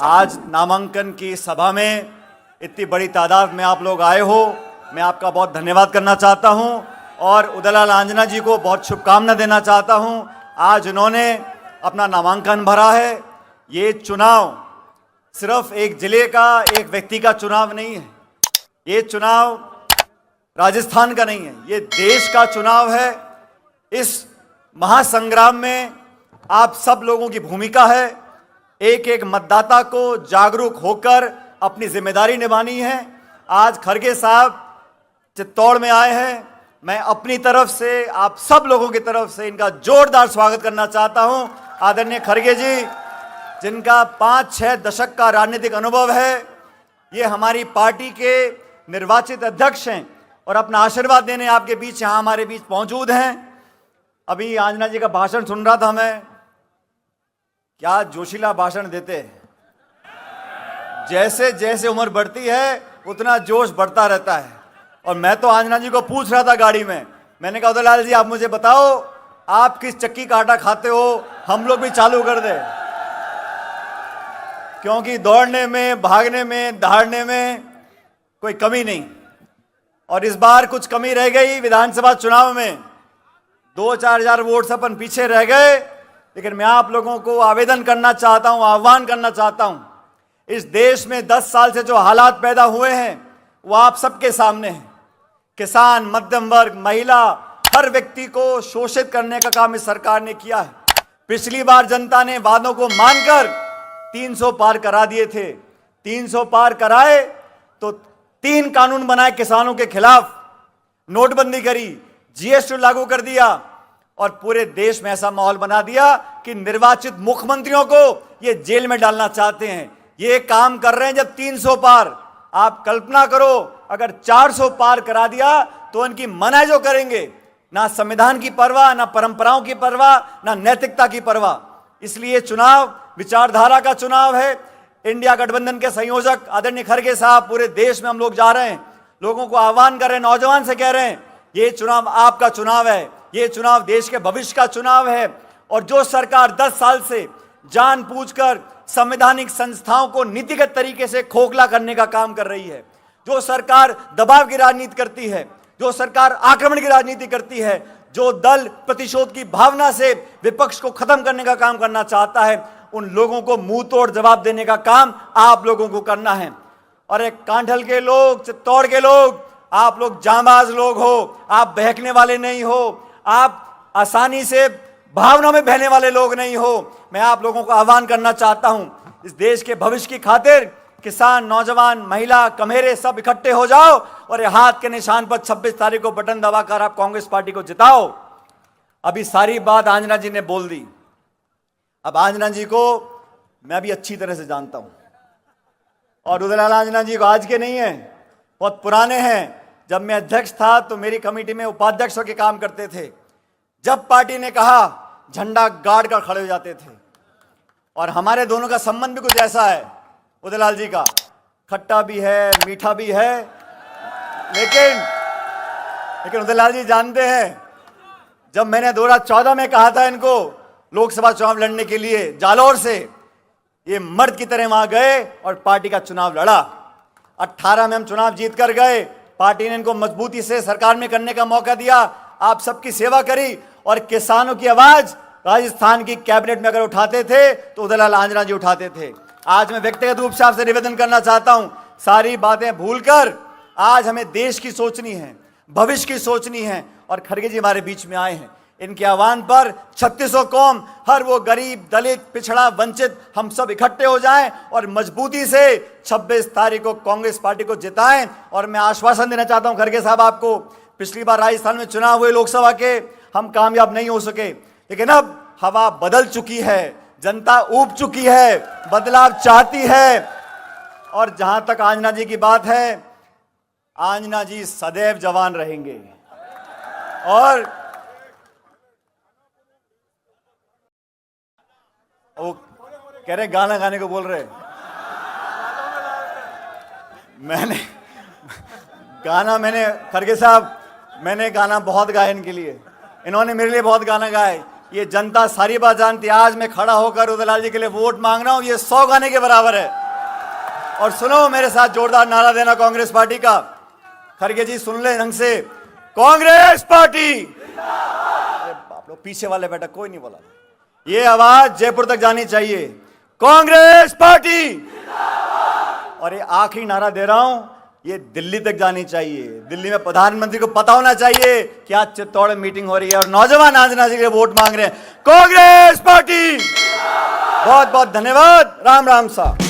आज नामांकन की सभा में इतनी बड़ी तादाद में आप लोग आए हो, मैं आपका बहुत धन्यवाद करना चाहता हूं और उदयलाल आंजना जी को बहुत शुभकामना देना चाहता हूं। आज उन्होंने अपना नामांकन भरा है। ये चुनाव सिर्फ एक जिले का, एक व्यक्ति का चुनाव नहीं है। ये चुनाव राजस्थान का नहीं है, ये देश का चुनाव है। इस महासंग्राम में आप सब लोगों की भूमिका है। एक एक मतदाता को जागरूक होकर अपनी जिम्मेदारी निभानी है। आज खड़गे साहब चित्तौड़ में आए हैं। मैं अपनी तरफ से, आप सब लोगों की तरफ से इनका जोरदार स्वागत करना चाहता हूं। आदरणीय खड़गे जी, जिनका 5-6 दशक का राजनीतिक अनुभव है, ये हमारी पार्टी के निर्वाचित अध्यक्ष हैं और अपना आशीर्वाद देने आपके बीच यहाँ हमारे बीच मौजूद हैं। अभी आंजना जी का भाषण सुन रहा था मैं, क्या जोशीला भाषण देते हैं। जैसे जैसे उम्र बढ़ती है उतना जोश बढ़ता रहता है। और मैं तो आंजना जी को पूछ रहा था गाड़ी में, मैंने कहा उदयलाल जी आप मुझे बताओ आप किस चक्की का आटा खाते हो, हम लोग भी चालू कर दे, क्योंकि दौड़ने में, भागने में, दहाड़ने में कोई कमी नहीं। और इस बार कुछ कमी रह गई विधानसभा चुनाव में, 2-4 हजार वोट से अपन पीछे रह गए। लेकिन मैं आप लोगों को आवेदन करना चाहता हूं, आह्वान करना चाहता हूं, इस देश में 10 साल से जो हालात पैदा हुए हैं वो आप सबके सामने हैं। किसान, मध्यम वर्ग, महिला, हर व्यक्ति को शोषित करने का काम इस सरकार ने किया है। पिछली बार जनता ने वादों को मानकर 300 पार करा दिए थे। 300 पार कराए तो 3 कानून बनाए किसानों के खिलाफ, नोटबंदी करी, जीएसटी लागू कर दिया और पूरे देश में ऐसा माहौल बना दिया कि निर्वाचित मुख्यमंत्रियों को ये जेल में डालना चाहते हैं। ये काम कर रहे हैं जब 300 पार। आप कल्पना करो अगर 400 पार करा दिया तो इनकी मनाई जो करेंगे, ना संविधान की परवाह, ना परंपराओं की परवाह, ना नैतिकता की परवाह। इसलिए चुनाव विचारधारा का चुनाव है। इंडिया गठबंधन के संयोजक आदरणीय खड़गे साहब, पूरे देश में हम लोग जा रहे हैं, लोगों को आह्वान कर रहे हैं, नौजवान से कह रहे हैं ये चुनाव आपका चुनाव है, ये चुनाव देश के भविष्य का चुनाव है। और जो सरकार 10 साल से जानबूझकर संवैधानिक संस्थाओं को नीतिगत तरीके से खोखला करने का काम कर रही है, जो सरकार दबाव की राजनीति करती है, जो सरकार आक्रमण की राजनीति करती है, जो दल प्रतिशोध की भावना से विपक्ष को खत्म करने का काम करना चाहता है, उन लोगों को मुंह तोड़ जवाब देने का काम आप लोगों को करना है। और एक कांठल के लोग, चित्तौड़ के लोग, आप लोग जांबाज लोग हो, आप बहकने वाले नहीं हो, आप आसानी से भावनाओं में बहने वाले लोग नहीं हो। मैं आप लोगों को आह्वान करना चाहता हूं, इस देश के भविष्य की खातिर किसान, नौजवान, महिला, कमेरे सब इकट्ठे हो जाओ और ये हाथ के निशान पर 26 तारीख को बटन दबाकर आप कांग्रेस पार्टी को जिताओ। अभी सारी बात आंजना जी ने बोल दी। अब आंजना जी को मैं भी अच्छी तरह से जानता हूं और उदयलाल आंजना जी को आज के नहीं है, बहुत पुराने हैं। जब मैं अध्यक्ष था तो मेरी कमेटी में उपाध्यक्ष होकर काम करते थे। जब पार्टी ने कहा झंडा गाड़ कर खड़े हो जाते थे। और हमारे दोनों का संबंध भी कुछ ऐसा है उदयलाल जी का, खट्टा भी है, मीठा भी है। लेकिन उदयलाल जी जानते हैं, जब मैंने 2014 में कहा था इनको लोकसभा चुनाव लड़ने के लिए जालौर से, ये मर्द की तरह वहां गए और पार्टी का चुनाव लड़ा। 18 में हम चुनाव जीत कर गए। पार्टी ने इनको मजबूती से सरकार में करने का मौका दिया, आप सबकी सेवा करी और किसानों की आवाज राजस्थान की कैबिनेट में अगर उठाते थे तो उदयलाल आंजना जी उठाते थे। आज मैं व्यक्तिगत रूप से आपसे निवेदन करना चाहता हूं, सारी बातें भूलकर आज हमें देश की सोचनी है, भविष्य की सोचनी है। और खड़गे जी हमारे बीच में आए हैं, इनके आह्वान पर 3600 कौम, हर वो गरीब, दलित, पिछड़ा, वंचित, हम सब इकट्ठे हो जाएं और मजबूती से 26 तारीख को कांग्रेस पार्टी को जिताएं। और मैं आश्वासन देना चाहता हूं खड़गे साहब आपको, पिछली बार राजस्थान में चुनाव हुए लोकसभा के, हम कामयाब नहीं हो सके, लेकिन अब हवा बदल चुकी है, जनता ऊब चुकी है, बदलाव चाहती है। और जहां तक आंजना जी की बात है, आंजना जी सदैव जवान रहेंगे। और वो कह रहे गाना गाने को बोल रहे, मैंने खड़गे साहब, मैंने गाना बहुत गाया इनके लिए, इन्होंने मेरे लिए बहुत गाना गाए। ये जनता सारी बात जानती है। आज मैं खड़ा होकर उदयलाल जी के लिए वोट मांग रहा हूं, ये 100 गाने के बराबर है। और सुनो मेरे साथ जोरदार नारा देना कांग्रेस पार्टी का। खड़गे जी सुन ले ढंग से, कांग्रेस पार्टी। आप लोग पीछे वाले बेटा कोई नहीं बोला। ये आवाज जयपुर तक जानी चाहिए, कांग्रेस पार्टी। और ये आखिरी नारा दे रहा हूं, ये दिल्ली तक जानी चाहिए। दिल्ली में प्रधानमंत्री को पता होना चाहिए कि आज चित्तौड़ में मीटिंग हो रही है और नौजवान आज नाजी के लिए वोट मांग रहे हैं। कांग्रेस पार्टी। बहुत बहुत धन्यवाद। राम राम साहब।